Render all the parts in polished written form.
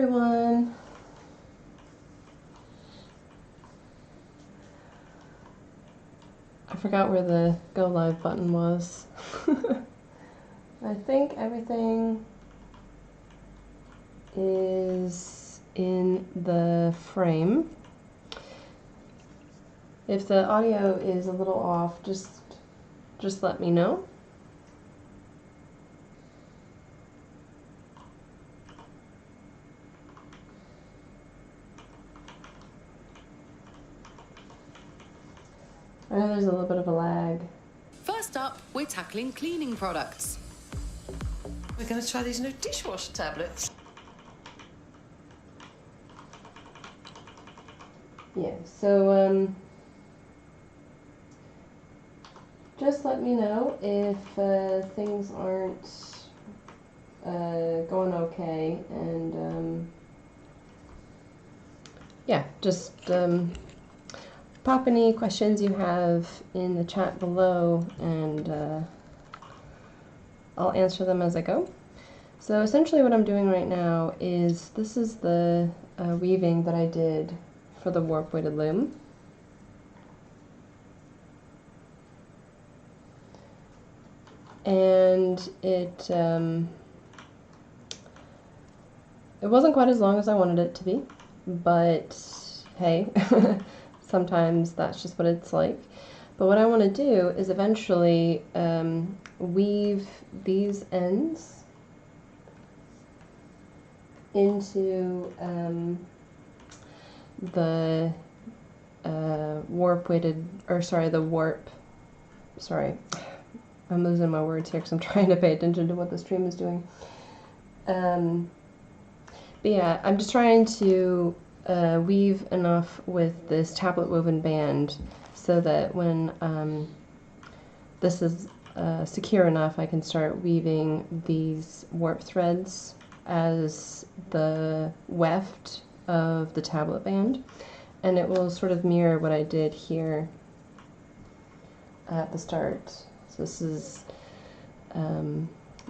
everyone! I forgot where the go live button was. I think everything is in the frame. If the audio is a little off, just let me know. I know there's a little bit of a lag. First up, we're tackling cleaning products. We're going to try these new dishwasher tablets. Yeah, so just let me know if things aren't going okay, and yeah, just pop any questions you have in the chat below, and I'll answer them as I go. So essentially what I'm doing right now is, this is the weaving that I did for the warp weighted loom. And it wasn't quite as long as I wanted it to be, but hey, sometimes that's just what it's like. But what I want to do is eventually weave these ends into the warp weighted, or sorry, the warp, sorry, I'm losing my words here because I'm trying to pay attention to what the stream is doing. But yeah, I'm just trying to weave enough with this tablet woven band so that when this is secure enough, I can start weaving these warp threads as the weft of the tablet band, and it will sort of mirror what I did here at the start. So this is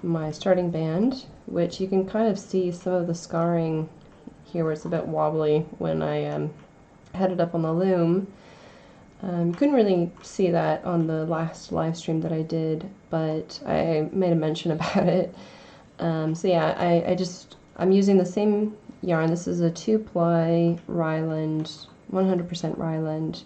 my starting band, which you can kind of see some of the scarring here where it's a bit wobbly when I had it up on the loom. You couldn't really see that on the last live stream that I did, but I made a mention about it. So yeah, I'm using the same yarn. This is a 2-ply Ryland, 100% Ryland,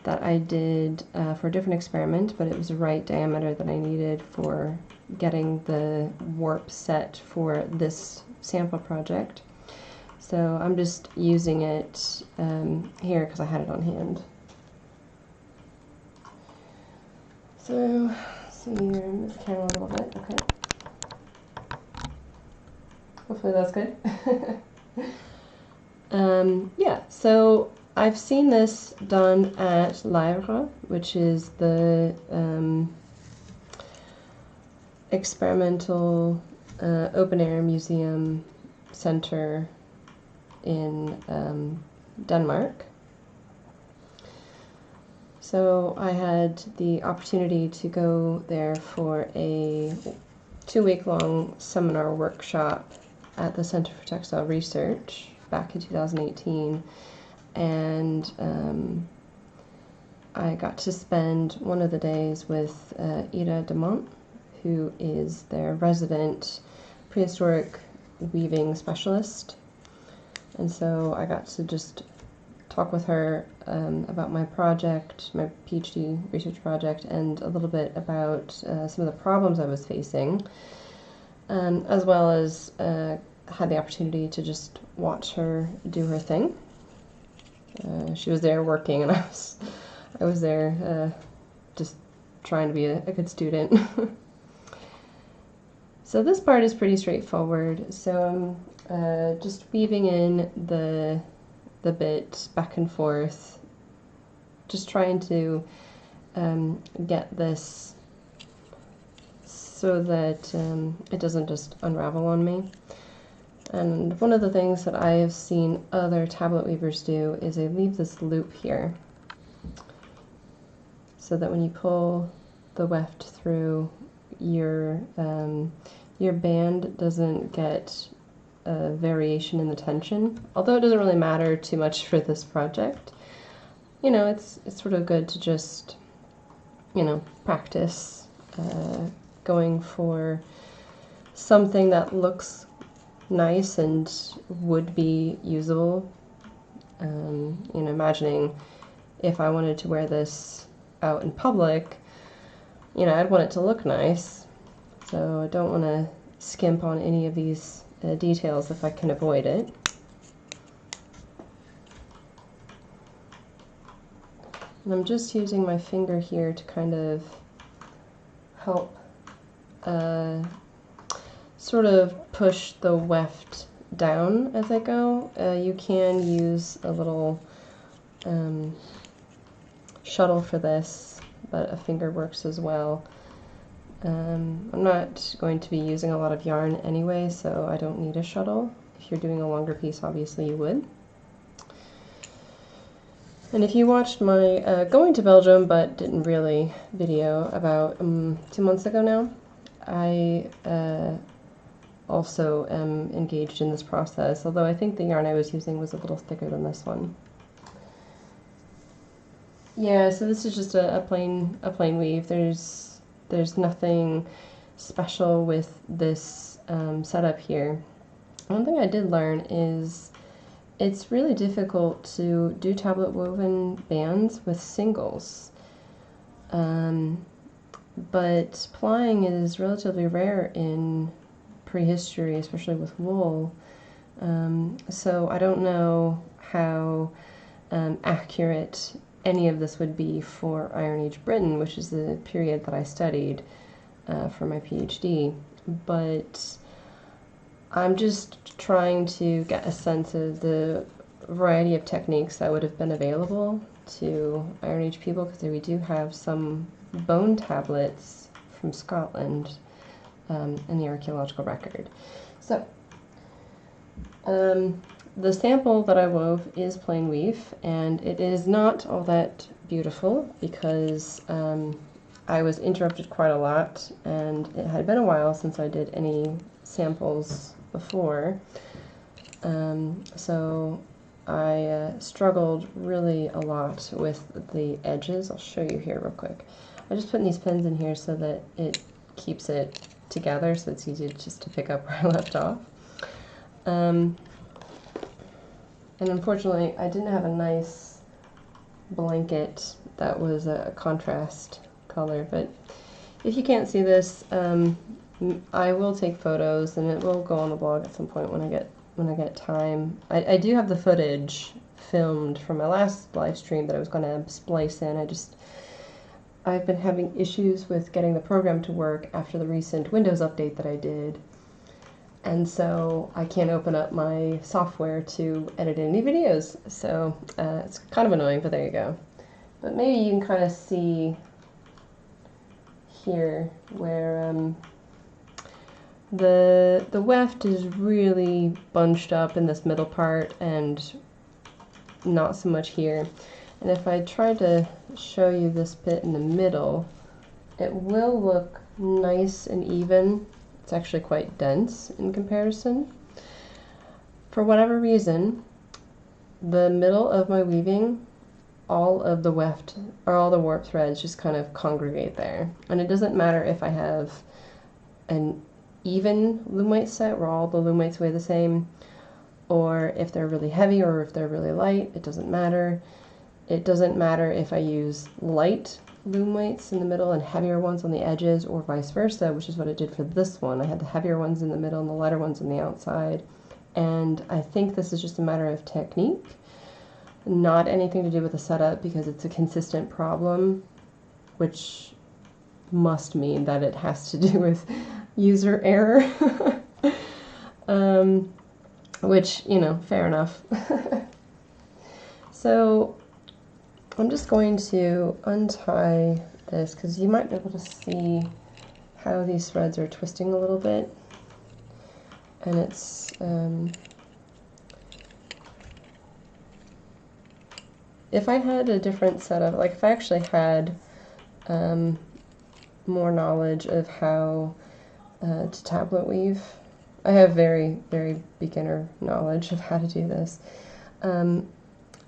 that I did for a different experiment, but it was the right diameter that I needed for getting the warp set for this sample project. So I'm just using it here because I had it on hand. So, see here, move the camera a little bit, okay. Hopefully that's good. Yeah, so I've seen this done at Livre, which is the experimental open-air museum center in Denmark. So I had the opportunity to go there for a 2-week-long seminar workshop at the Center for Textile Research back in 2018, and I got to spend one of the days with Ida Demont, who is their resident prehistoric weaving specialist. And so I got to just talk with her about my project, my PhD research project, and a little bit about some of the problems I was facing, as well as had the opportunity to just watch her do her thing. She was there working, and I was there just trying to be a good student. So this part is pretty straightforward. So I'm just weaving in the bit back and forth, just trying to get this so that it doesn't just unravel on me. And one of the things that I have seen other tablet weavers do is they leave this loop here, so that when you pull the weft through, your band doesn't get variation in the tension, although it doesn't really matter too much for this project. You know, it's sort of good to just, you know, practice going for something that looks nice and would be usable. You know, imagining if I wanted to wear this out in public, you know, I'd want it to look nice, so I don't want to skimp on any of these details if I can avoid it. And I'm just using my finger here to kind of help sort of push the weft down as I go. You can use a little shuttle for this, but a finger works as well. I'm not going to be using a lot of yarn anyway, so I don't need a shuttle. If you're doing a longer piece, obviously you would. And if you watched my going to Belgium but didn't really video about 2 months ago now, I also am engaged in this process, although I think the yarn I was using was a little thicker than this one. Yeah, so this is just a plain weave. There's nothing special with this setup here. One thing I did learn is it's really difficult to do tablet woven bands with singles, but plying is relatively rare in prehistory, especially with wool. So I don't know how accurate any of this would be for Iron Age Britain, which is the period that I studied for my PhD, but I'm just trying to get a sense of the variety of techniques that would have been available to Iron Age people, because we do have some bone tablets from Scotland in the archaeological record. So the sample that I wove is plain weave, and it is not all that beautiful because I was interrupted quite a lot, and it had been a while since I did any samples before, so I struggled really a lot with the edges. I'll show you here real quick. I just put these pins in here so that it keeps it together, so it's easy just to pick up where I left off. And unfortunately, I didn't have a nice blanket that was a contrast color, but if you can't see this, I will take photos and it will go on the blog at some point when I get time. I do have the footage filmed from my last live stream that I was going to splice in. I've been having issues with getting the program to work after the recent Windows update that I did, and so I can't open up my software to edit any videos, so it's kind of annoying, but there you go. But maybe you can kind of see here where the weft is really bunched up in this middle part and not so much here. And if I try to show you this bit in the middle, it will look nice and even. It's actually quite dense in comparison. For whatever reason, the middle of my weaving, all of the weft, or all the warp threads just kind of congregate there. And it doesn't matter if I have an even loom weight set where all the loom weights weigh the same, or if they're really heavy or if they're really light, it doesn't matter. It doesn't matter if I use light loom weights in the middle and heavier ones on the edges, or vice versa, which is what I did for this one. I had the heavier ones in the middle and the lighter ones on the outside. And I think this is just a matter of technique, not anything to do with the setup, because it's a consistent problem, which must mean that it has to do with user error. Which, you know, fair enough. So I'm just going to untie this because you might be able to see how these threads are twisting a little bit. And it's if I had a different setup, like if I actually had more knowledge of how to tablet weave, I have very, very beginner knowledge of how to do this.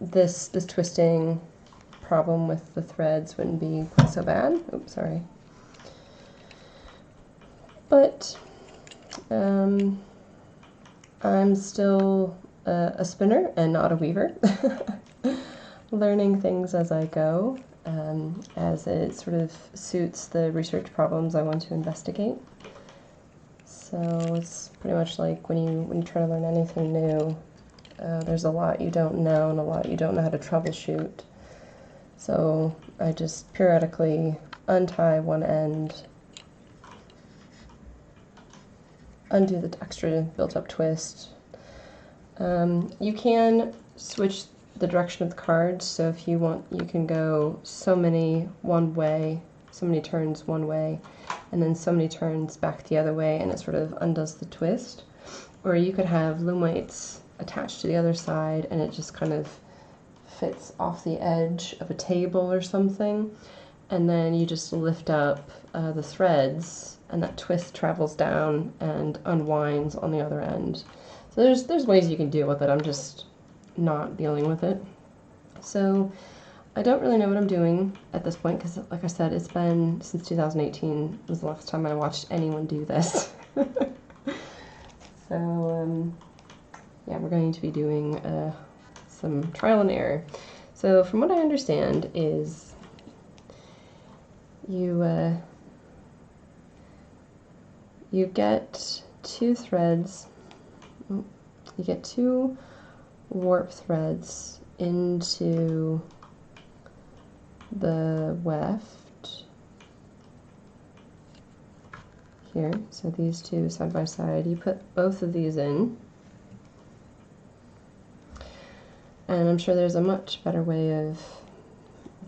This twisting problem with the threads wouldn't be quite so bad. Oops, sorry. But I'm still a spinner and not a weaver, learning things as I go, as it sort of suits the research problems I want to investigate. So it's pretty much like when you try to learn anything new, there's a lot you don't know and a lot you don't know how to troubleshoot. So I just periodically untie one end, undo the extra built-up twist. You can switch the direction of the cards, so if you want, you can go so many one way, so many turns one way, and then so many turns back the other way, and it sort of undoes the twist. Or you could have loom weights attached to the other side, and it just kind of fits off the edge of a table or something, and then you just lift up the threads, and that twist travels down and unwinds on the other end. So there's ways you can deal with it. I'm just not dealing with it. So I don't really know what I'm doing at this point because, like I said, it's been since 2018 was the last time I watched anyone do this. So yeah, we're going to be doing some trial and error. So from what I understand is you get two threads. You get two warp threads into the weft here. So these two side by side, you put both of these in. And I'm sure there's a much better way of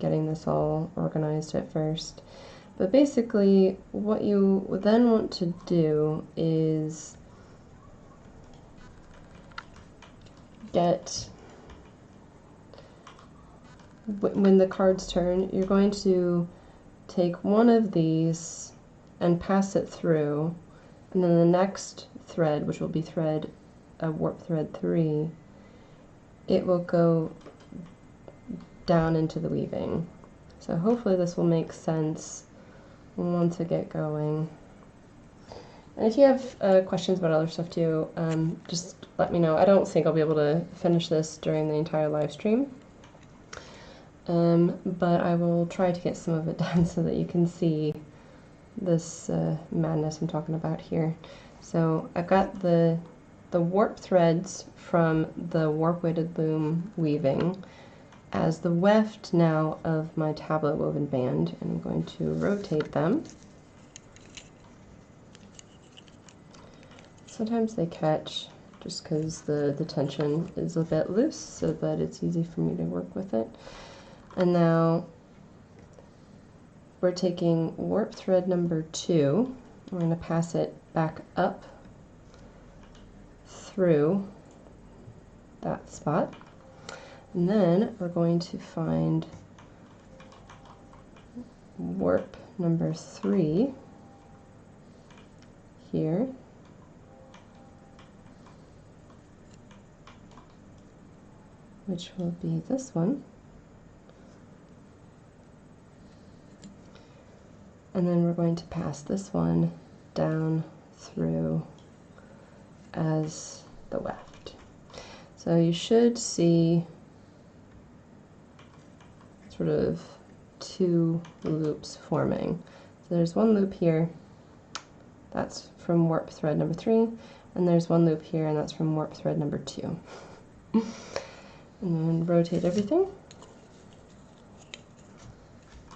getting this all organized at first. But basically, what you then want to do is when the cards turn, you're going to take one of these and pass it through, and then the next thread, which will be warp thread 3, it will go down into the weaving. So hopefully this will make sense once I get going. And if you have questions about other stuff too, just let me know. I don't think I'll be able to finish this during the entire live stream, but I will try to get some of it done so that you can see this madness I'm talking about here. So I've got the warp threads from the warp weighted loom weaving as the weft now of my tablet woven band, and I'm going to rotate them. Sometimes they catch just because the tension is a bit loose, so that it's easy for me to work with it. And now we're taking warp thread number 2. We're going to pass it back up through that spot. And then we're going to find warp number 3 here. Which will be this one. And then we're going to pass this one down through as the weft. So you should see sort of 2 loops forming. So there's one loop here, that's from warp thread number 3, and there's one loop here, and that's from warp thread number 2. And then rotate everything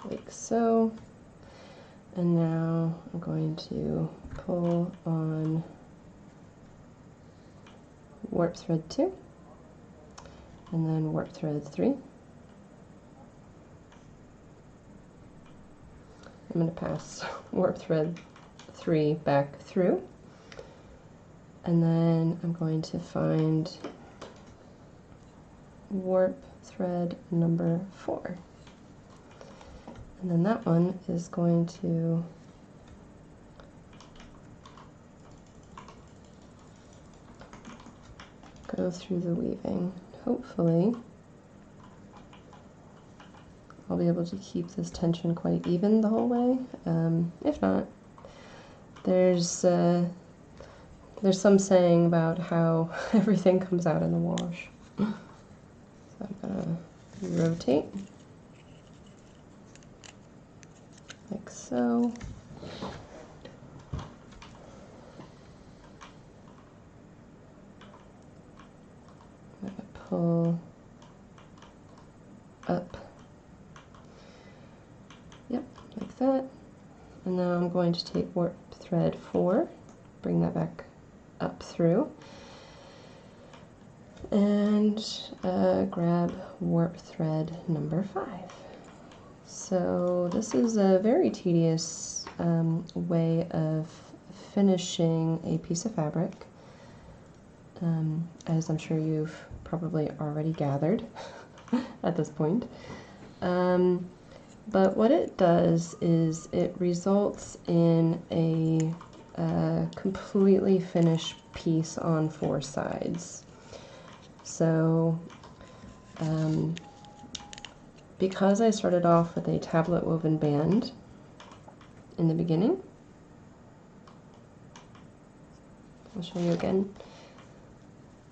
like so. And now I'm going to pull on warp thread 2 and then warp thread 3. I'm going to pass warp thread 3 back through, and then I'm going to find warp thread number 4, and then that one is going to go through the weaving. Hopefully I'll be able to keep this tension quite even the whole way. If not, there's some saying about how everything comes out in the wash. So I'm gonna rotate like so. I'm gonna pull up. Yep, like that. And now I'm going to take warp thread 4, bring that back up through, and grab warp thread number 5. So this is a very tedious way of finishing a piece of fabric, as I'm sure you've probably already gathered at this point. But what it does is it results in a completely finished piece on 4 sides. So because I started off with a tablet woven band in the beginning, I'll show you again.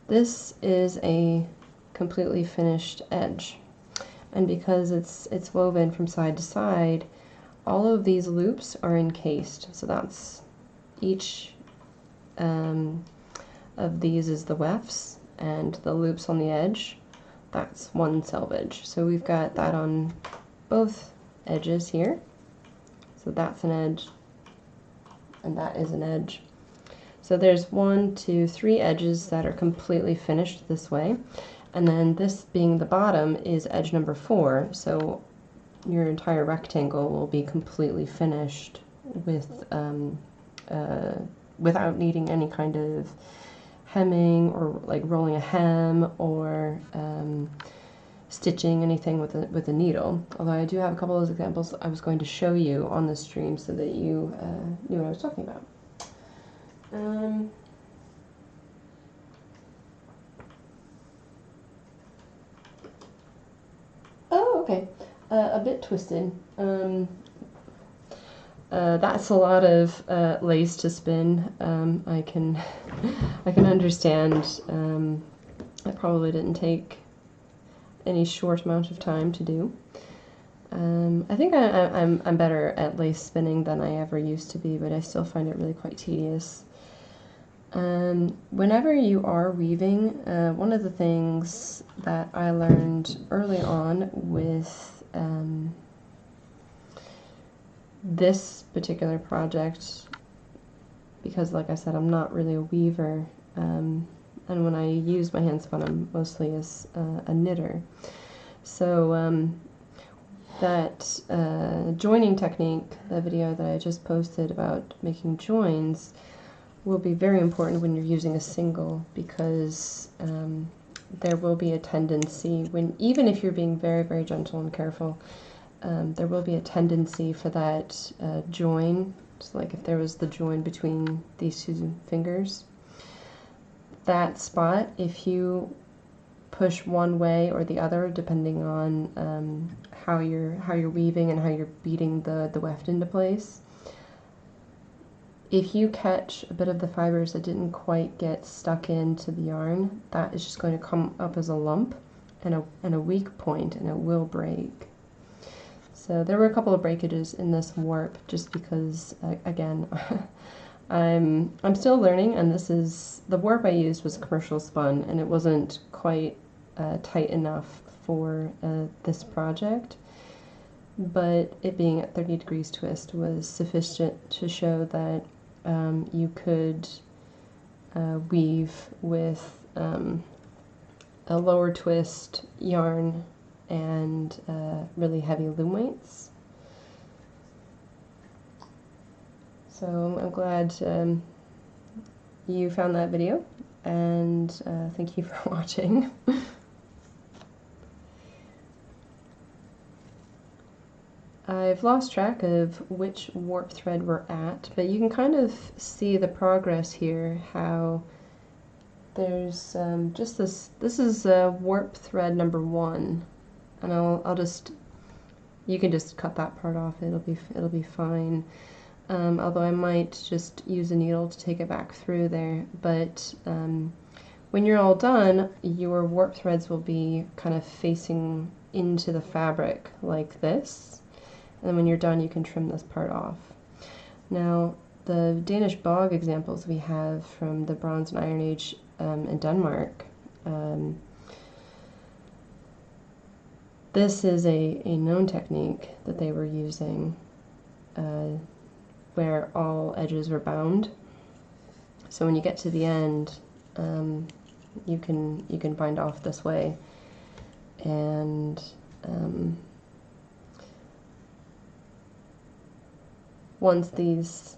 This is a completely finished edge. And because it's woven from side to side, all of these loops are encased. So that's each of these is the wefts, and the loops on the edge, that's one selvage. So we've got that on both edges here. So that's an edge, and that is an edge. So there's 1, 2, 3 edges that are completely finished this way. And then this being the bottom is edge number 4, so your entire rectangle will be completely finished with without needing any kind of hemming or like rolling a hem or stitching anything with a needle. Although I do have a couple of examples I was going to show you on the stream so that you knew what I was talking about. Oh, okay. A bit twisted. That's a lot of lace to spin. I can understand. It probably didn't take any short amount of time to do. I think I'm better at lace spinning than I ever used to be, but I still find it really quite tedious. Whenever you are weaving, one of the things that I learned early on with this particular project, because like I said, I'm not really a weaver, and when I use my hand spun, I'm mostly as a knitter. So that joining technique, the video that I just posted about making joins, will be very important when you're using a single, because there will be a tendency, when even if you're being very, very gentle and careful, there will be a tendency for that join. So like if there was the join between these 2 fingers, that spot, if you push one way or the other, depending on how you're weaving and how you're beating the weft into place, if you catch a bit of the fibers that didn't quite get stuck into the yarn, that is just going to come up as a lump and a weak point, and it will break. So there were a couple of breakages in this warp, just because again I'm still learning, and this is the warp I used was commercial spun, and it wasn't quite tight enough for this project. But it being at 30 degrees twist was sufficient to show that you could weave with a lower twist yarn and really heavy loom weights. So I'm glad you found that video, and thank you for watching. I've lost track of which warp thread we're at, but you can kind of see the progress here, how there's just this is warp thread number 1, and I'll just, you can just cut that part off, it'll be fine. Although I might just use a needle to take it back through there, but when you're all done, your warp threads will be kind of facing into the fabric like this, and then when you're done you can trim this part off. Now the Danish bog examples we have from the Bronze and Iron Age in Denmark, this is a known technique that they were using, where all edges were bound. So when you get to the end, you can bind off this way, and once these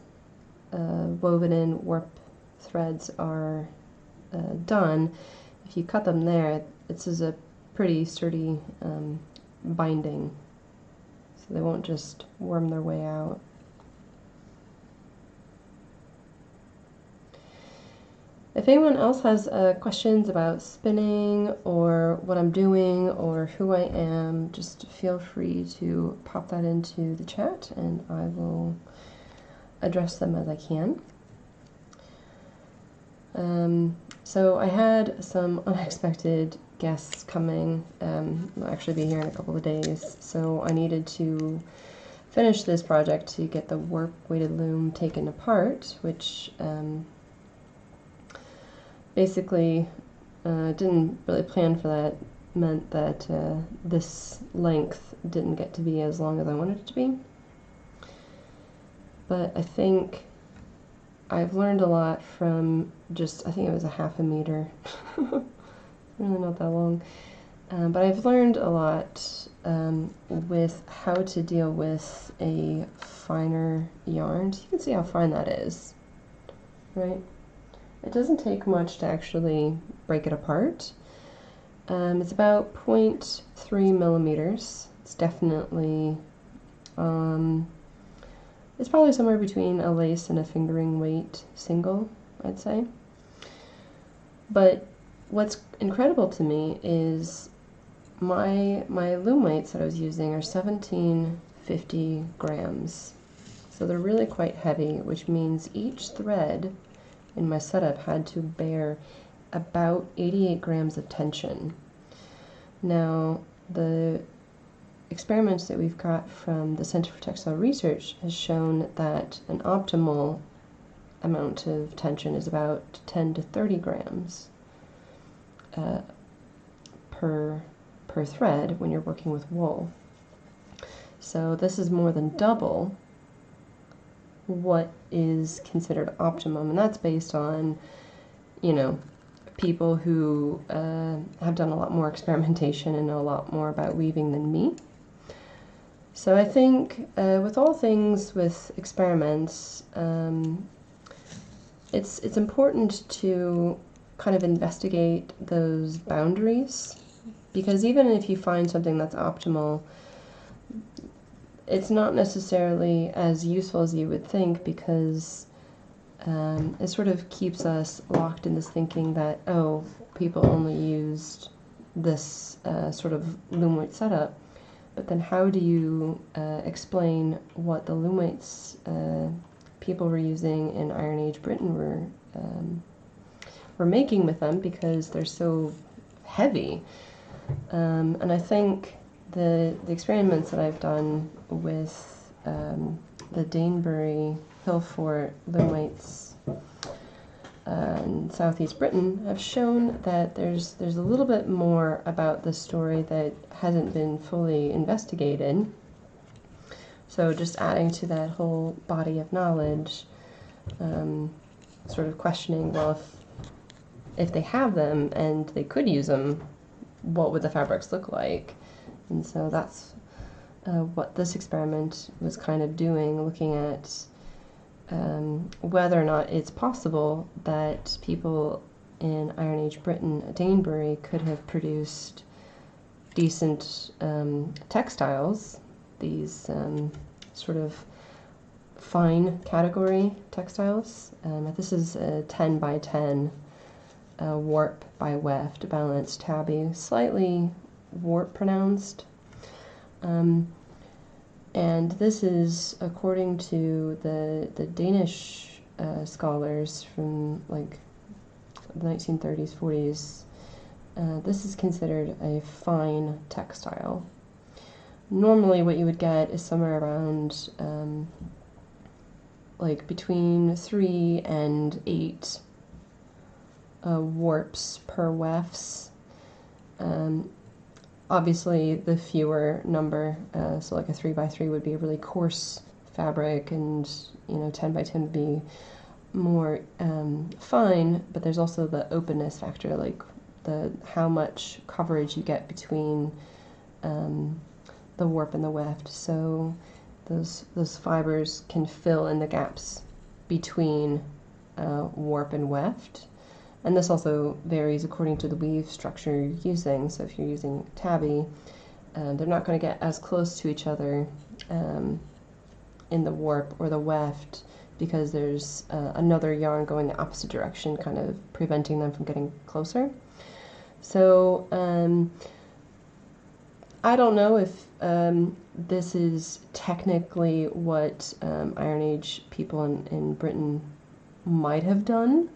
woven in warp threads are done, if you cut them there, this is a pretty sturdy binding, so they won't just worm their way out. If anyone else has questions about spinning or what I'm doing or who I am, just feel free to pop that into the chat and I will address them as I can. So I had some unexpected guests coming. They'll actually be here in a couple of days, so I needed to finish this project to get the warp weighted loom taken apart, which basically didn't really plan for that. Meant that this length didn't get to be as long as I wanted it to be. But I think I've learned a lot from just, I think it was a ½ meter. Really not that long. But I've learned a lot with how to deal with a finer yarn. So you can see how fine that is, right? It doesn't take much to actually break it apart. It's about 0.3 millimeters. It's definitely, it's probably somewhere between a lace and a fingering weight single, I'd say. But what's incredible to me is my loom weights that I was using are 1750 grams. So they're really quite heavy, which means each thread in my setup had to bear about 88 grams of tension. Now, the experiments that we've got from the Center for Textile Research has shown that an optimal amount of tension is about 10 to 30 grams per thread when you're working with wool. So this is more than double what is considered optimum, and that's based on, you know, people who have done a lot more experimentation and know a lot more about weaving than me. So I think with all things with experiments, it's important to kind of investigate those boundaries, because even if you find something that's optimal, it's not necessarily as useful as you would think, because it sort of keeps us locked in this thinking that, oh, people only used this sort of loom weight setup. But then how do you explain what the loom weights people were using in Iron Age Britain were making with them, because they're so heavy? And I think the experiments that I've done with the Danebury Hillfort loom weights in southeast Britain have shown that there's a little bit more about the story that hasn't been fully investigated. So just adding to that whole body of knowledge, sort of questioning, well, if they have them and they could use them, what would the fabrics look like? And so that's what this experiment was kind of doing, looking at whether or not it's possible that people in Iron Age Britain, Danebury, could have produced decent textiles, these sort of fine category textiles. This is a 10 by 10 warp by weft, balanced tabby, slightly warp pronounced. And this is according to the Danish scholars from like the 1930s, 40s. This is considered a fine textile. Normally what you would get is somewhere around like between 3 and 8 warps per wefts. Obviously the fewer number, so like a 3x3 would be a really coarse fabric, and 10x10 would be more fine, but there's also the openness factor, like how much coverage you get between the warp and the weft. So those fibers can fill in the gaps between warp and weft. And this also varies according to the weave structure you're using. So if you're using tabby, they're not going to get as close to each other in the warp or the weft, because there's another yarn going the opposite direction, kind of preventing them from getting closer. So I don't know if this is technically what Iron Age people in Britain might have done,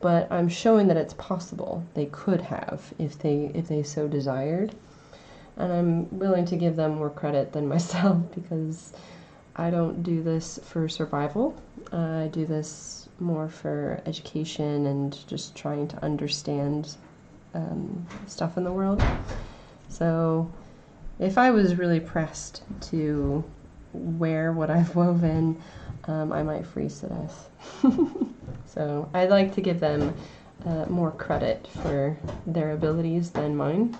but I'm showing that it's possible. They could have if they so desired, and I'm willing to give them more credit than myself, because I don't do this for survival. I do this more for education and just trying to understand stuff in the world. So if I was really pressed to wear what I've woven, I might freeze to death. So I'd like to give them more credit for their abilities than mine.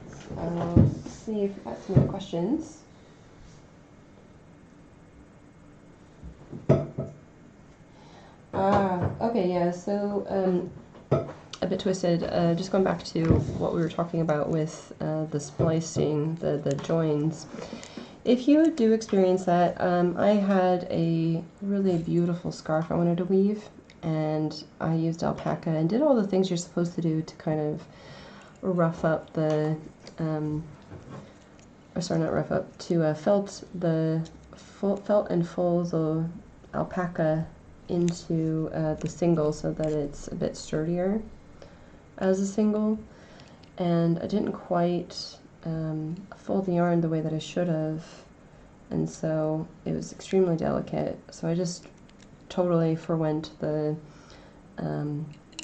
So let's see if we've got some more questions. Okay, yeah, so a bit twisted, just going back to what we were talking about with the splicing, the joins. If you do experience that, I had a really beautiful scarf I wanted to weave, and I used alpaca and did all the things you're supposed to do to kind of rough up the, or sorry, not rough up, to felt and fold the alpaca into the single so that it's a bit sturdier as a single, and I didn't quite fold the yarn the way that I should have, and so it was extremely delicate. So I just totally forwent the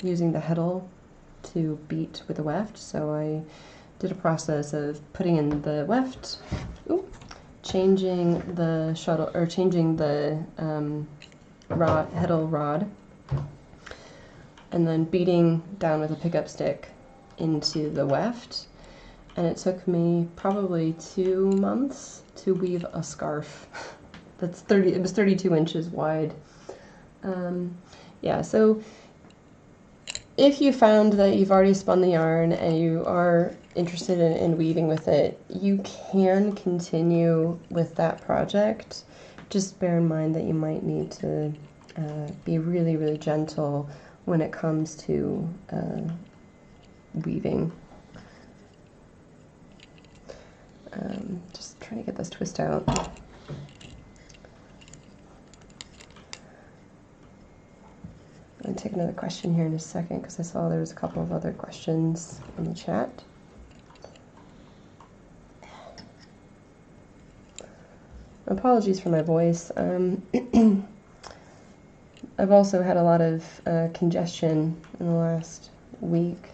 using the heddle to beat with the weft. So I did a process of putting in the weft, changing the shuttle, or changing the heddle rod, and then beating down with a pickup stick into the weft. And it took me probably 2 months to weave a scarf that's it was 32 inches wide. Yeah, so if you found that you've already spun the yarn and you are interested in weaving with it, you can continue with that project. Just bear in mind that you might need to be really, really gentle when it comes to weaving. Just trying to get this twist out. I'm going to take another question here in a second, because I saw there was a couple of other questions in the chat. Apologies for my voice. I've also had a lot of congestion in the last week.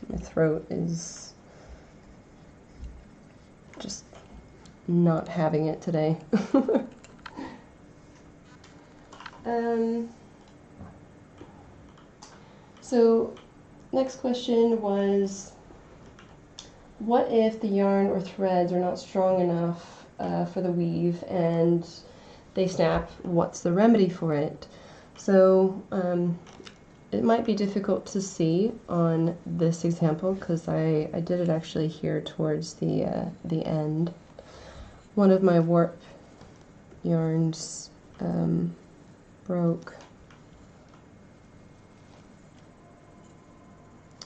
My throat is just not having it today. So next question was, what if the yarn or threads are not strong enough for the weave and they snap? What's the remedy for it? So it might be difficult to see on this example, because I did it actually here towards the end. One of my warp yarns broke.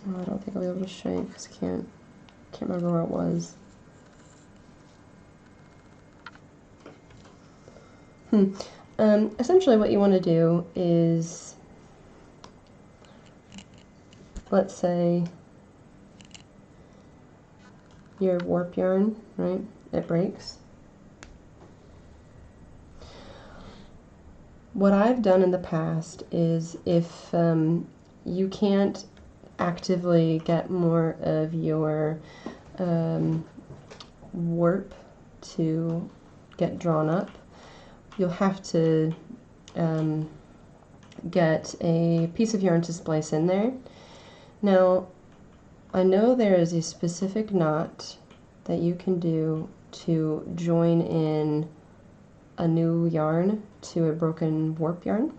Oh, I don't think I'll be able to show you because I can't remember where it was. Essentially what you want to do is, let's say your warp yarn, right? It breaks. What I've done in the past is if you can't actively get more of your warp to get drawn up, you'll have to get a piece of yarn to splice in there. Now, I know there is a specific knot that you can do to join in a new yarn to a broken warp yarn.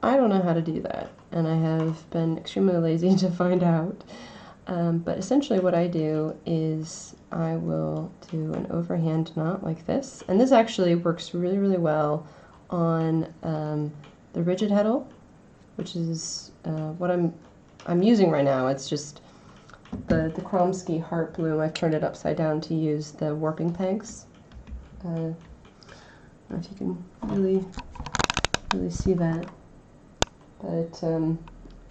I don't know how to do that, and I have been extremely lazy to find out. But essentially what I do is I will do an overhand knot like this, and this actually works really, really well on the rigid heddle, which is what I'm using right now. It's just the Kromsky heart bloom. I've turned it upside down to use the warping pegs. I don't know if you can really see that, but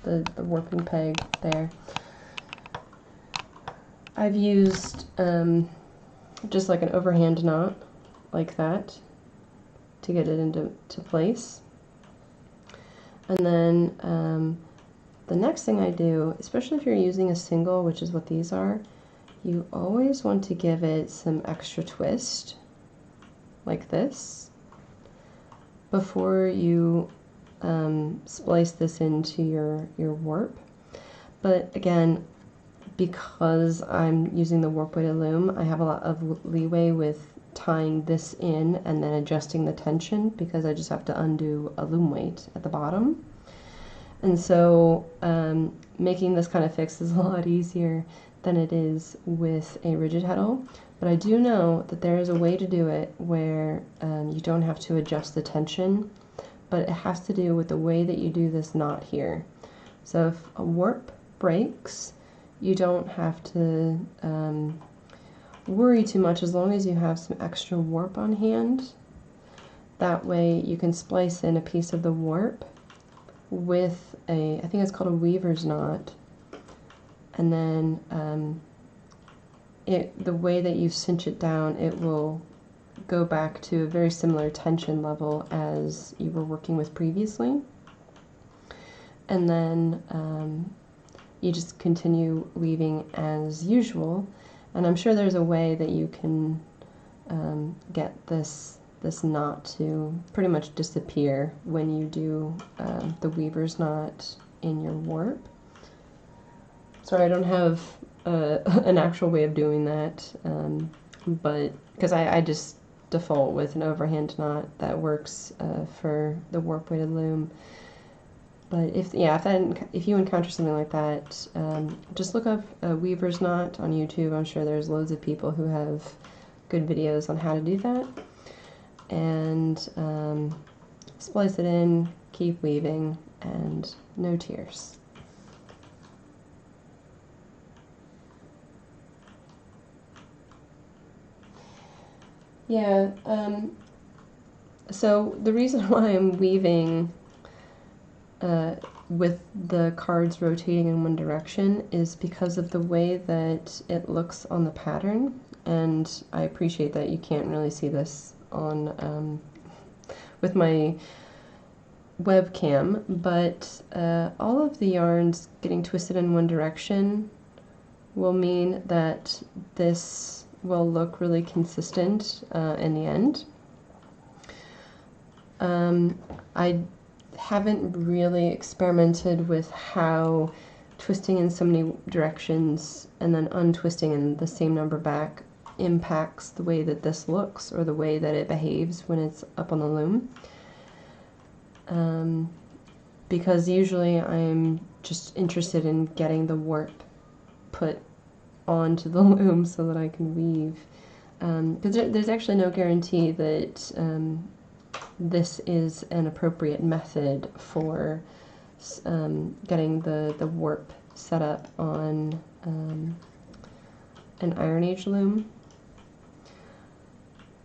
the warping peg there. I've used just like an overhand knot like that to get it into place. And then the next thing I do, especially if you're using a single, which is what these are, you always want to give it some extra twist like this before you splice this into your warp. But again, because I'm using the warp weighted loom, I have a lot of leeway with tying this in and then adjusting the tension, because I just have to undo a loom weight at the bottom. And so making this kind of fix is a lot easier than it is with a rigid heddle. But I do know that there is a way to do it where you don't have to adjust the tension, but it has to do with the way that you do this knot here. So if a warp breaks, you don't have to worry too much as long as you have some extra warp on hand. That way you can splice in a piece of the warp with I think it's called a weaver's knot, and then the way that you cinch it down, it will go back to a very similar tension level as you were working with previously. And then you just continue weaving as usual, and I'm sure there's a way that you can get this knot to pretty much disappear when you do the weaver's knot in your warp. Sorry, I don't have an actual way of doing that, but because I just default with an overhand knot that works for the warp weighted loom. But if you encounter something like that, just look up a weaver's knot on YouTube. I'm sure there's loads of people who have good videos on how to do that. And splice it in, keep weaving, and no tears. Yeah, so the reason why I'm weaving with the cards rotating in one direction is because of the way that it looks on the pattern, and I appreciate that you can't really see this on with my webcam, but all of the yarns getting twisted in one direction will mean that this will look really consistent in the end. I haven't really experimented with how twisting in so many directions and then untwisting in the same number back impacts the way that this looks or the way that it behaves when it's up on the loom. Because usually I'm just interested in getting the warp put onto the loom so that I can weave. Because there's actually no guarantee that this is an appropriate method for getting the warp set up on an Iron Age loom.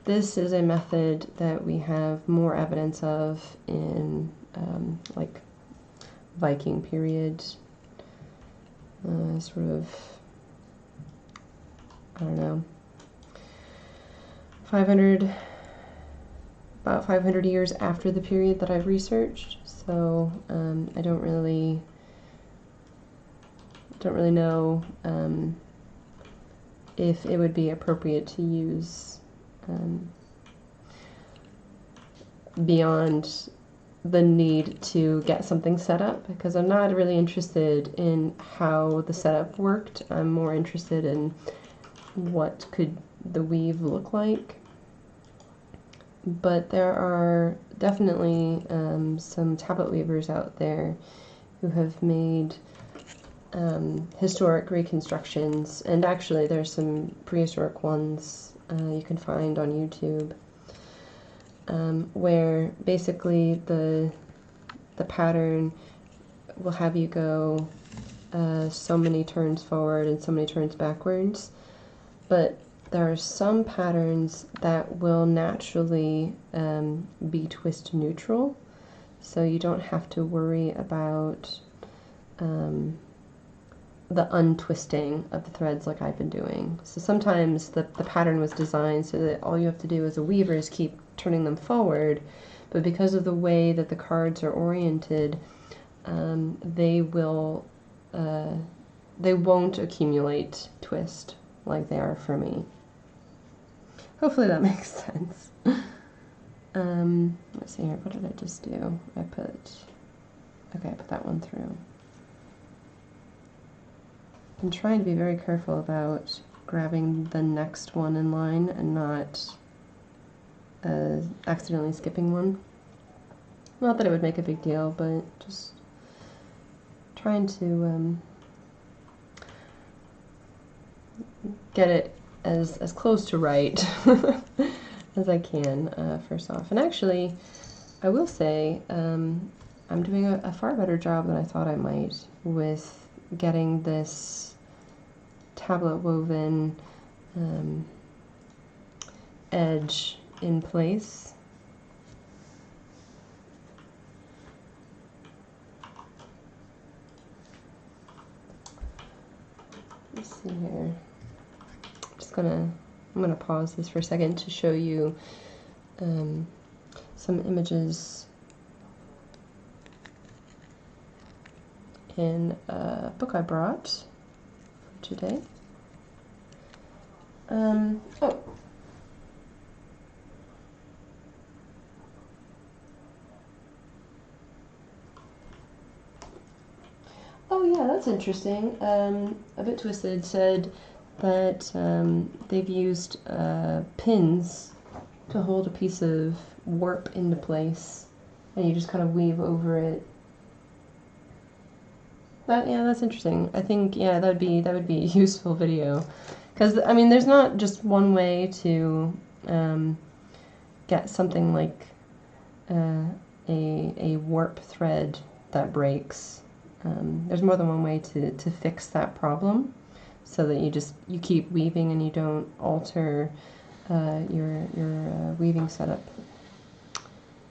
This is a method that we have more evidence of in like Viking period, sort of, I don't know, about 500 years after the period that I've researched. So I don't really know if it would be appropriate to use beyond the need to get something set up, because I'm not really interested in how the setup worked. I'm more interested in what could the weave look like. But there are definitely some tablet weavers out there who have made historic reconstructions, and actually there's some prehistoric ones you can find on YouTube, where basically the pattern will have you go so many turns forward and so many turns backwards, but there are some patterns that will naturally be twist neutral, so you don't have to worry about the untwisting of the threads like I've been doing. So sometimes the pattern was designed so that all you have to do as a weaver is keep turning them forward, but because of the way that the cards are oriented, they won't accumulate twist like they are for me. Hopefully that makes sense. Let's see here, what did I just do? I put that one through. I'm trying to be very careful about grabbing the next one in line and not accidentally skipping one. Not that it would make a big deal, but just trying to get it as close to right as I can first off. And actually, I will say I'm doing a far better job than I thought I might with getting this tablet woven edge in place. Let's see here. I'm gonna pause this for a second to show you some images in a book I brought for today. Oh yeah, that's interesting. A Bit Twisted said that they've used pins to hold a piece of warp into place, and you just kind of weave over it. That's interesting. I think that would be a useful video, because I mean, there's not just one way to get something like a warp thread that breaks. There's more than one way to fix that problem, so that you keep weaving and you don't alter your weaving setup.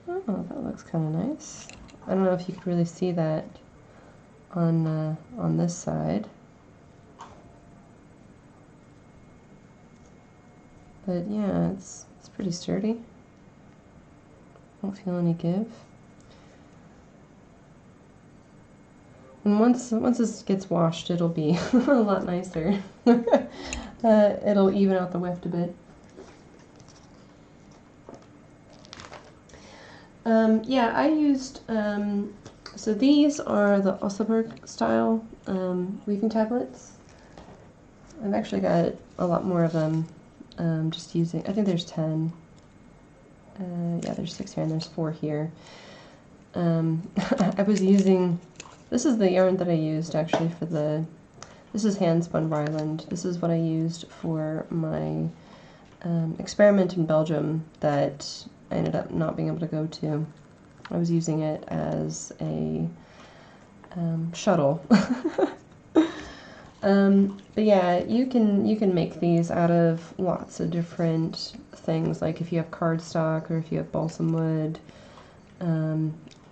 Oh, that looks kind of nice. I don't know if you could really see that on this side, but yeah, it's pretty sturdy. Don't feel any give. And once this gets washed, it'll be a lot nicer. It'll even out the weft a bit. Yeah, I used, so these are the Osseberg style weaving tablets. I've actually got a lot more of them, just using, I think there's 10. Yeah, there's 6 here and there's 4 here. I was using, this is the yarn that I used actually for this is hand spun Ryland. This is what I used for my experiment in Belgium that I ended up not being able to go to. I was using it as a shuttle. But yeah, you can make these out of lots of different things, like if you have cardstock or if you have balsam wood.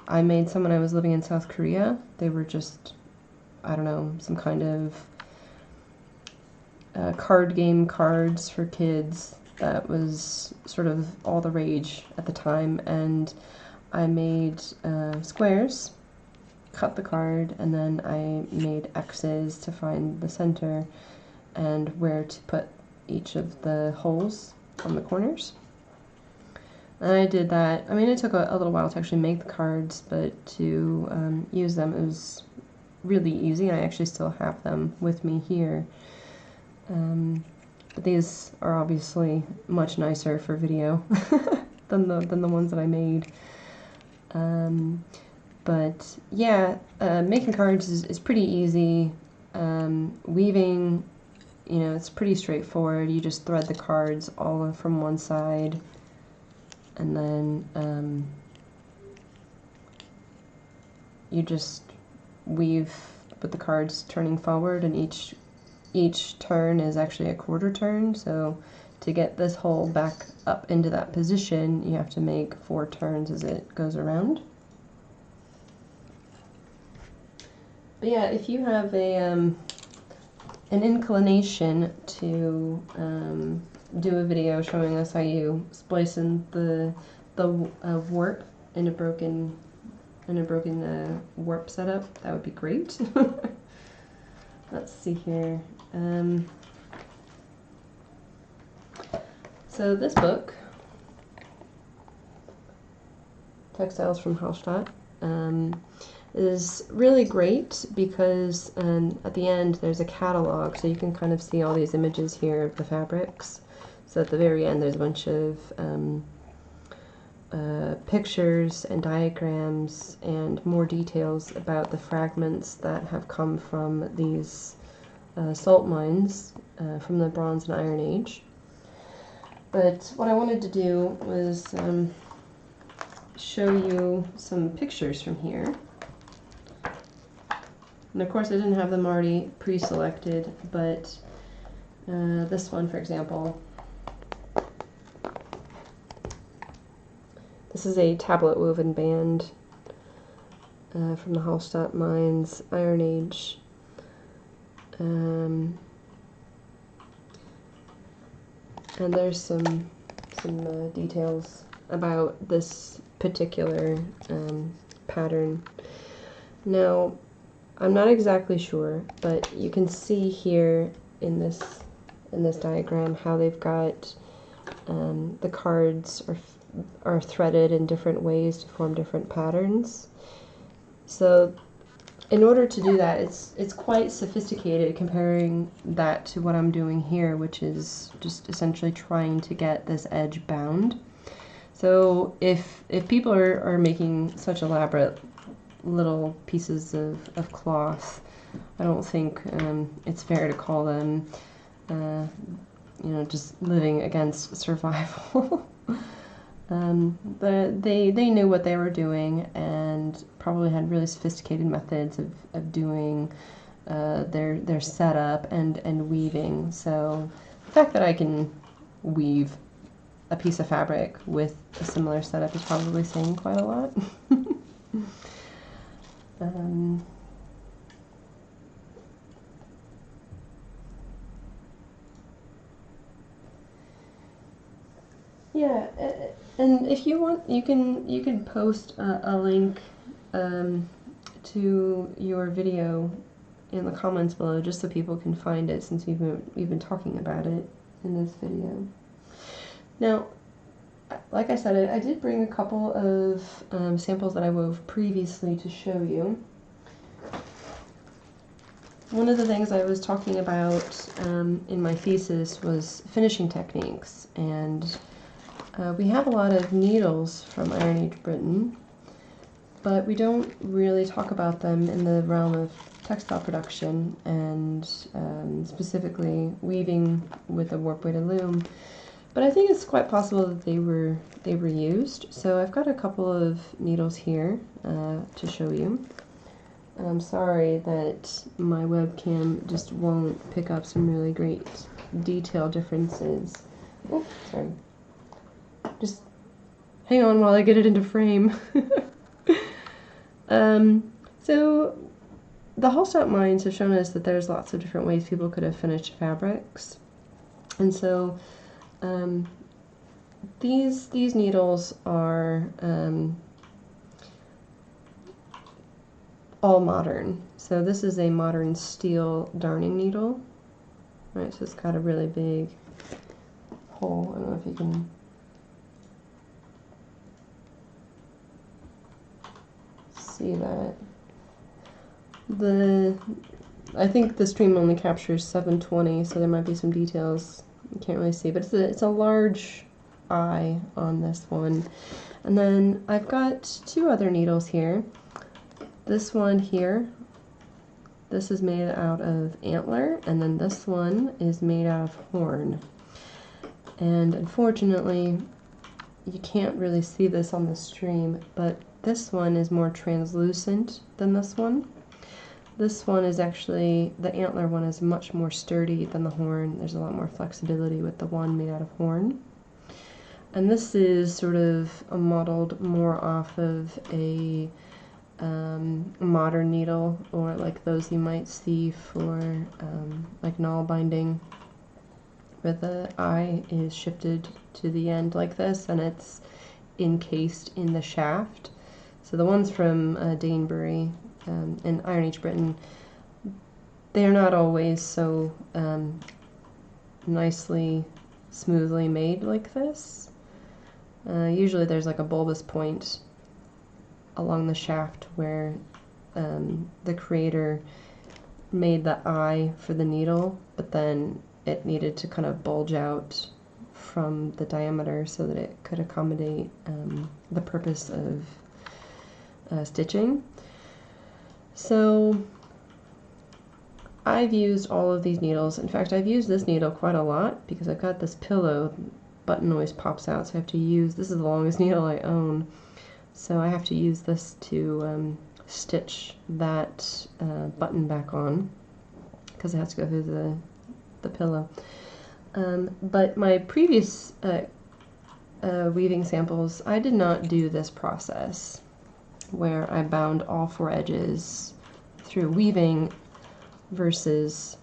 I made some when I was living in South Korea. They were just, I don't know, some kind of card game cards for kids that was sort of all the rage at the time, and I made squares, cut the card, and then I made X's to find the center and where to put each of the holes on the corners. And I did that. I mean, it took a little while to actually make the cards, but to use them, it was really easy, and I actually still have them with me here. But these are obviously much nicer for video than the ones that I made. But yeah, making cards is pretty easy. Weaving, you know, it's pretty straightforward. You just thread the cards all from one side, and then you just weave with the cards turning forward, and each turn is actually a quarter turn. So to get this hole back up into that position, you have to make 4 turns as it goes around. But yeah, if you have an inclination to do a video showing us how you splice in the warp in a broken warp setup, that would be great. Let's see here. So this book, Textiles from Hallstatt, is really great because at the end there's a catalog, so you can kind of see all these images here of the fabrics. So at the very end there's a bunch of pictures and diagrams and more details about the fragments that have come from these salt mines from the Bronze and Iron Age. But what I wanted to do was show you some pictures from here. And of course I didn't have them already pre-selected, but this one, for example, this is a tablet woven band from the Hallstatt Mines, Iron Age. And there's some details about this particular pattern. Now, I'm not exactly sure, but you can see here in this diagram how they've got the cards are threaded in different ways to form different patterns. So in order to do that, it's quite sophisticated, comparing that to what I'm doing here, which is just essentially trying to get this edge bound. So if people are making such elaborate little pieces of cloth, I don't think it's fair to call them you know, just living against survival. They knew what they were doing and probably had really sophisticated methods of doing their setup and weaving. So the fact that I can weave a piece of fabric with a similar setup is probably saying quite a lot. Yeah, and if you want, you can post a link to your video in the comments below, just so people can find it, since we've been talking about it in this video. Now, like I said, I did bring a couple of samples that I wove previously to show you. One of the things I was talking about in my thesis was finishing techniques, and we have a lot of needles from Iron Age Britain, but we don't really talk about them in the realm of textile production, and specifically weaving with a warp weighted loom, But I think it's quite possible that they were used. So I've got a couple of needles here to show you. And I'm sorry that my webcam just won't pick up some really great detail differences. Oh, sorry. Just hang on while I get it into frame. So the Hallstatt mines have shown us that there's lots of different ways people could have finished fabrics. And so these needles are all modern. So this is a modern steel darning needle. Right, so it's got a really big hole. I don't know if you can see that. I think the stream only captures 720, so there might be some details you can't really see, but it's a large eye on this one. And then I've got two other needles here. This one here, this is made out of antler, and then this one is made out of horn. And unfortunately, you can't really see this on the stream, but this one is more translucent than this one. This one is actually, the antler one is much more sturdy than the horn. There's a lot more flexibility with the one made out of horn. And this is sort of modeled more off of a modern needle, or like those you might see for like nail binding, where the eye is shifted to the end like this and it's encased in the shaft. So the ones from Danebury in Iron Age Britain, they're not always so nicely, smoothly made like this. Usually there's like a bulbous point along the shaft where the creator made the eye for the needle, but then it needed to kind of bulge out from the diameter so that it could accommodate the purpose of stitching. So I've used all of these needles. In fact, I've used this needle quite a lot because I've got this pillow, button always pops out, so I have to use, this is the longest needle I own, so I have to use this to stitch that button back on because it has to go through the pillow. But my previous weaving samples, I did not do this process where I bound all four edges through weaving versus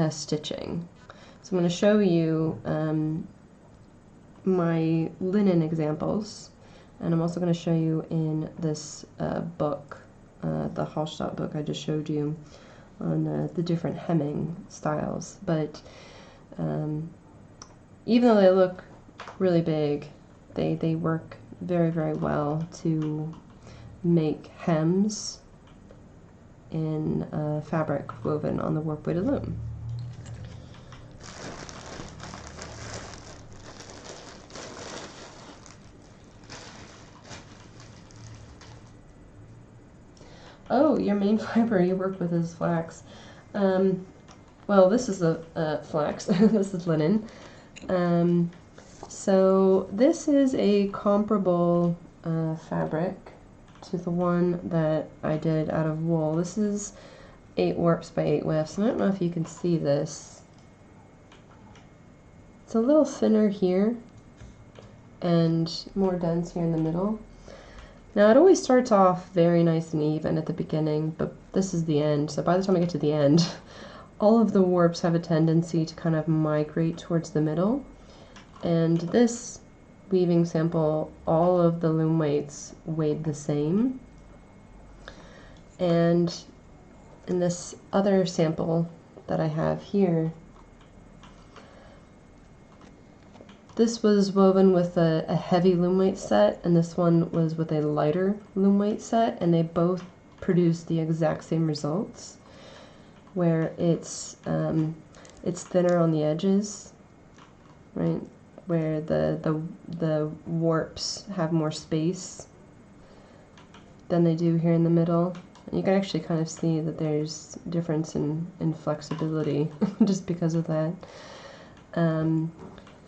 stitching. So I'm going to show you my linen examples, and I'm also going to show you in this book, the Hallstatt book I just showed you, on the different hemming styles. But even though they look really big, they work very, very well to make hems in fabric woven on the warp-weighted loom. Oh, your main fiber you work with is flax. Well, this is a flax. This is linen. So this is a comparable fabric to the one that I did out of wool. This is 8 warps by 8 wefts, and I don't know if you can see this. It's a little thinner here and more dense here in the middle. Now it always starts off very nice and even at the beginning, but this is the end, so by the time I get to the end, all of the warps have a tendency to kind of migrate towards the middle. And this weaving sample, all of the loom weights weighed the same. And in this other sample that I have here, this was woven with a heavy loom weight set, and this one was with a lighter loom weight set, and they both produced the exact same results, where it's thinner on the edges, right, where the warps have more space than they do here in the middle. And you can actually kind of see that there's difference in flexibility just because of that.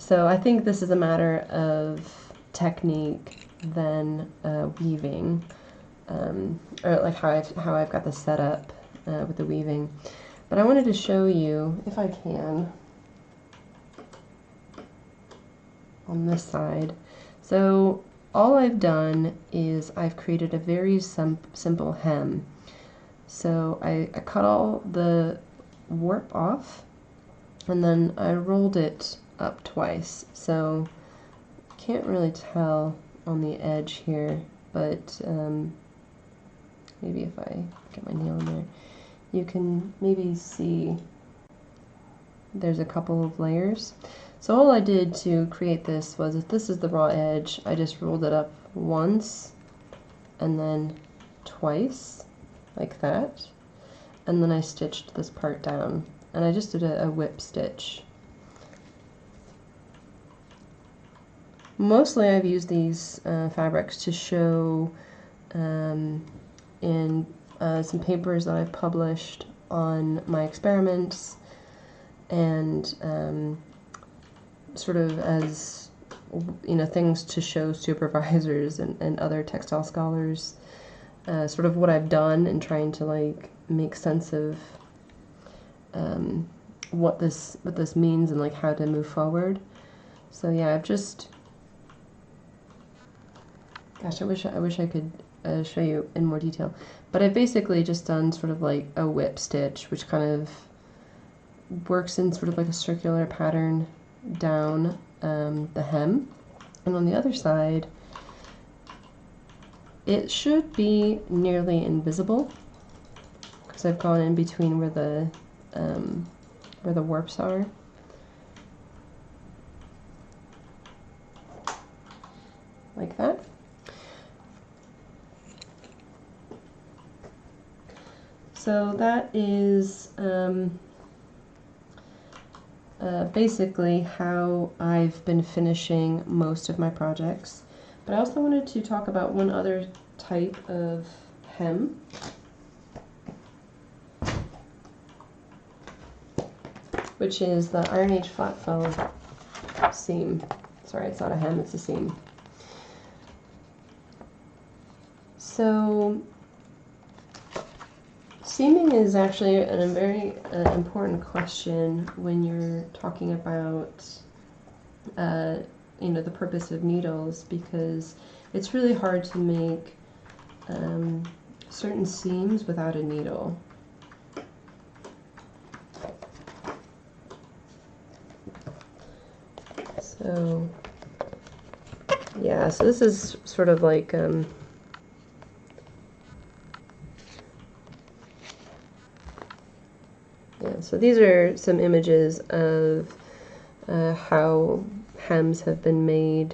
So I think this is a matter of technique than weaving, or like how I've got this set up with the weaving. But I wanted to show you, if I can, on this side. So all I've done is I've created a very simple hem. So I cut all the warp off, and then I rolled it up twice. So can't really tell on the edge here, but maybe if I get my nail in there, you can maybe see there's a couple of layers. So all I did to create this was, if this is the raw edge, I just rolled it up once and then twice, like that, and then I stitched this part down, and I just did a whip stitch. Mostly I've used these fabrics to show in some papers that I've published on my experiments, and sort of as, you know, things to show supervisors and other textile scholars sort of what I've done, and trying to like make sense of what this means and like how to move forward. So yeah, I've just, gosh, I wish I could show you in more detail, but I've basically just done sort of like a whip stitch, which kind of works in sort of like a circular pattern down the hem, and on the other side it should be nearly invisible because I've gone in between where the warps are. Like that. So that is basically how I've been finishing most of my projects. But I also wanted to talk about one other type of hem. Which is the Iron Age flat fell seam. Sorry, it's not a hem, it's a seam. So seaming is actually a very important question when you're talking about you know, the purpose of needles, because it's really hard to make certain seams without a needle. So yeah, so this is sort of like yeah, so these are some images of how hems have been made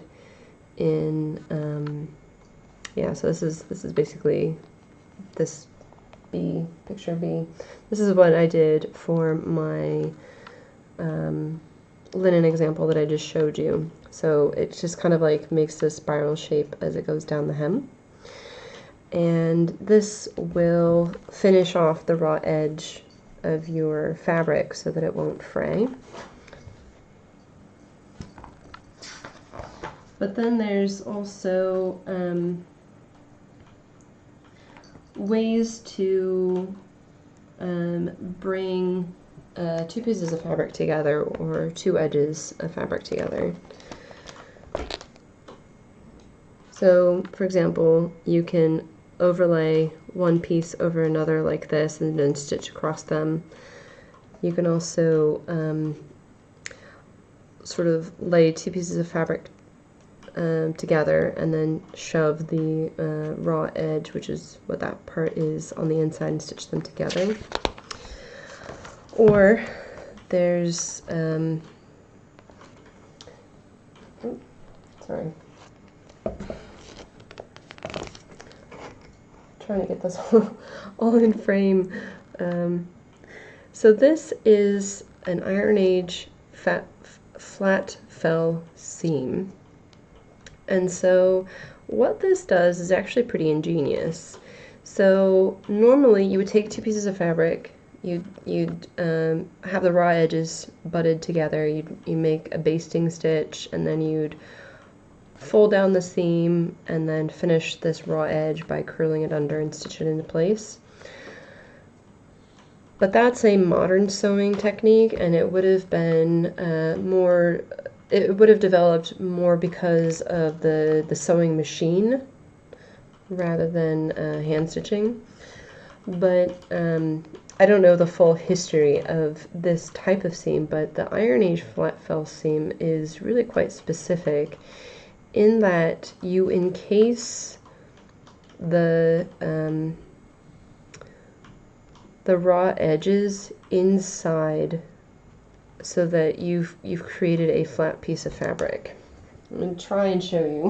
in yeah, so this is basically this B, picture B. This is what I did for my linen example that I just showed you. So it just kind of like makes this spiral shape as it goes down the hem. And this will finish off the raw edge of your fabric so that it won't fray. But then there's also ways to bring two pieces of fabric together, or two edges of fabric together. So, for example, you can overlay one piece over another like this and then stitch across them. You can also sort of lay two pieces of fabric together and then shove the raw edge, which is what that part is, on the inside and stitch them together. Or there's sorry, trying to get this all in frame. So this is an Iron Age flat fell seam, and so what this does is actually pretty ingenious. So normally you would take two pieces of fabric, you'd have the raw edges butted together. You make a basting stitch, and then you'd fold down the seam and then finish this raw edge by curling it under and stitch it into place. But that's a modern sewing technique, and it would have been it would have developed more because of the sewing machine rather than hand stitching. But I don't know the full history of this type of seam, but the Iron Age flat fell seam is really quite specific in that you encase the raw edges inside so that you've created a flat piece of fabric. I'm going to try and show you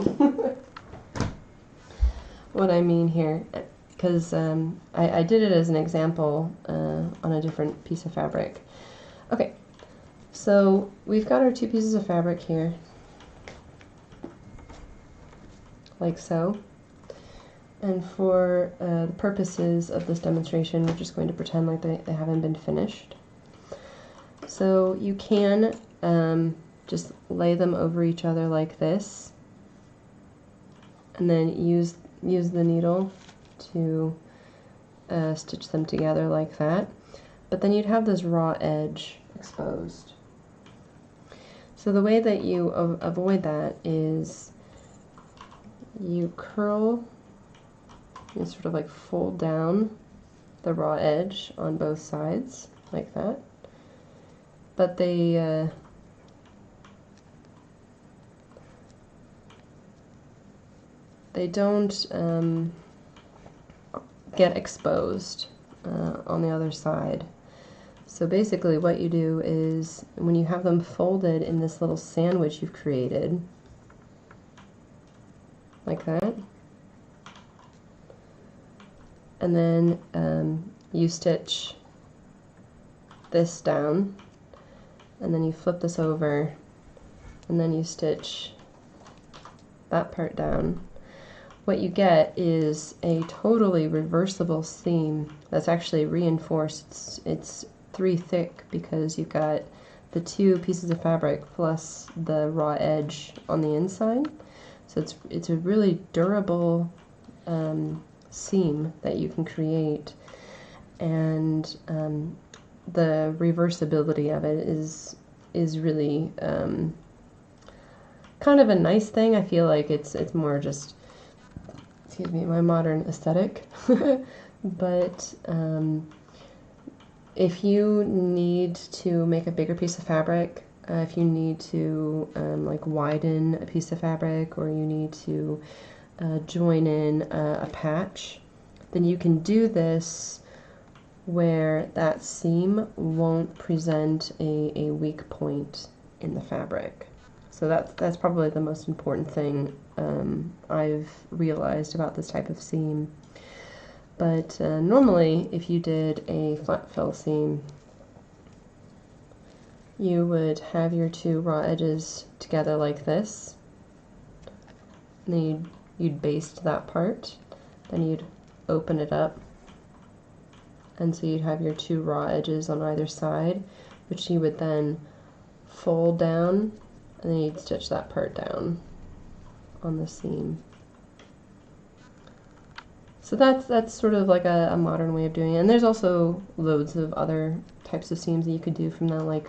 what I mean here, because I did it as an example on a different piece of fabric. Okay, so we've got our two pieces of fabric here, like so. And for the purposes of this demonstration, we're just going to pretend like they haven't been finished. So you can just lay them over each other like this, and then use the needle to stitch them together like that. But then you'd have this raw edge exposed. So the way that you avoid that is you curl, you sort of like fold down the raw edge on both sides like that. But they don't get exposed on the other side. So basically what you do is when you have them folded in this little sandwich you've created, like that, and then you stitch this down, and then you flip this over, and then you stitch that part down. What you get is a totally reversible seam that's actually reinforced. It's 3 thick because you've got the 2 pieces of fabric plus the raw edge on the inside. So it's a really durable seam that you can create, and the reversibility of it is really kind of a nice thing. I feel like it's more just, excuse me, my modern aesthetic. But if you need to make a bigger piece of fabric, if you need to like widen a piece of fabric, or you need to join in a patch, then you can do this where that seam won't present a weak point in the fabric. So that's probably the most important thing I've realized about this type of seam. But normally, if you did a flat fill seam, you would have your 2 raw edges together like this, and then you'd baste that part, then you'd open it up, and so you'd have your 2 raw edges on either side, which you would then fold down, and then you'd stitch that part down on the seam. So that's sort of like a modern way of doing it. And there's also loads of other types of seams that you could do from that, like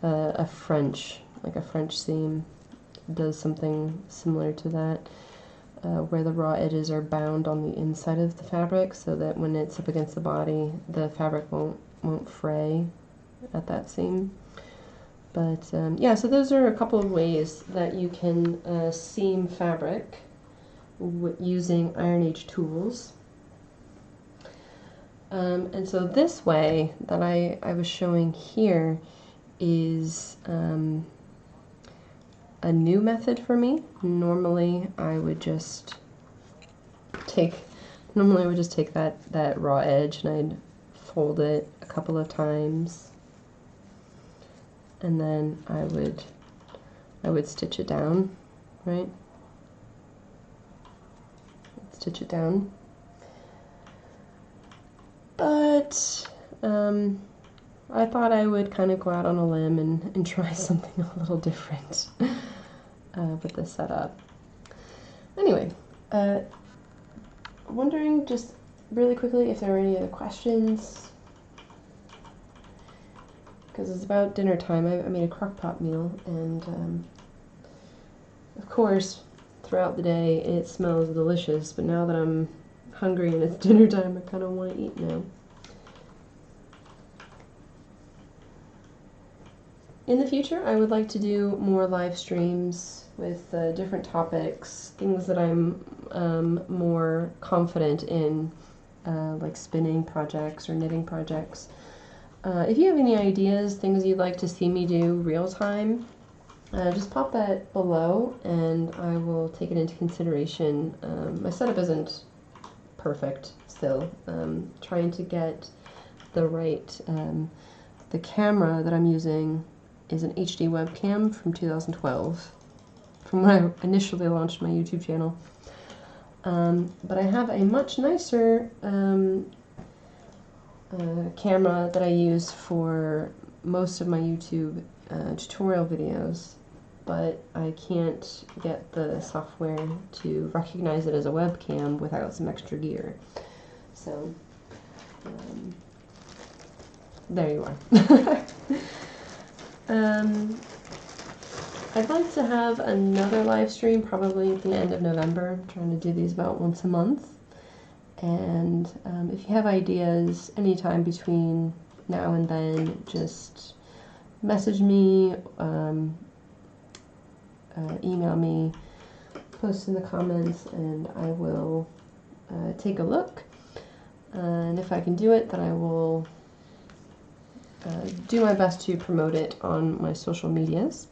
a French seam does something similar to that, where the raw edges are bound on the inside of the fabric, so that when it's up against the body, the fabric won't fray at that seam. But yeah, so those are a couple of ways that you can seam fabric using Iron Age tools. And so this way that I was showing here is a new method for me. Normally I would just take that raw edge and I'd fold it a couple of times, and then I would stitch it down, right? Stitch it down. but I thought I would kind of go out on a limb and try something a little different with this setup. Anyway, wondering just really quickly if there are any other questions, because it's about dinner time. I made a crock pot meal, and of course throughout the day it smells delicious, but now that I'm hungry and it's dinner time, I kind of want to eat now. In the future, I would like to do more live streams with different topics, things that I'm more confident in, like spinning projects or knitting projects. If you have any ideas, things you'd like to see me do real time, just pop that below and I will take it into consideration. My setup isn't perfect still. Trying to get the right, the camera that I'm using is an HD webcam from 2012, from when I initially launched my YouTube channel. But I have a much nicer camera that I use for most of my YouTube tutorial videos, but I can't get the software to recognize it as a webcam without some extra gear. So, there you are. I'd like to have another live stream probably at the end of November. I'm trying to do these about once a month. And if you have ideas anytime between now and then, just message me, email me, post in the comments, and I will take a look. And if I can do it, then I will do my best to promote it on my social medias.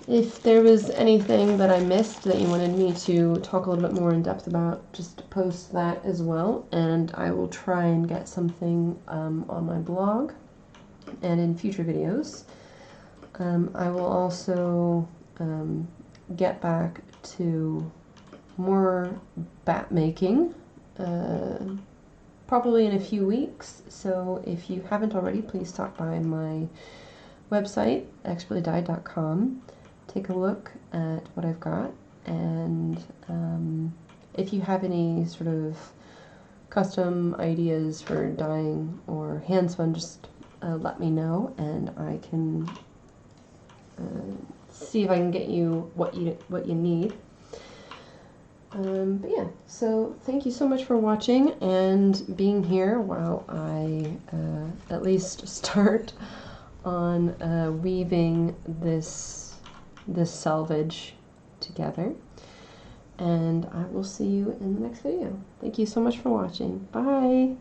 If there was anything that I missed that you wanted me to talk a little bit more in depth about, just post that as well, and I will try and get something on my blog and in future videos. I will also get back to more bat making, probably in a few weeks. So if you haven't already, please stop by my website, ExpertlyDyed.com. Take a look at what I've got, and if you have any sort of custom ideas for dyeing or hand spun, just let me know, and I can see if I can get you what you need. But yeah, so thank you so much for watching and being here while I at least start on weaving this selvage together, and I will see you in the next video. Thank you so much for watching. Bye!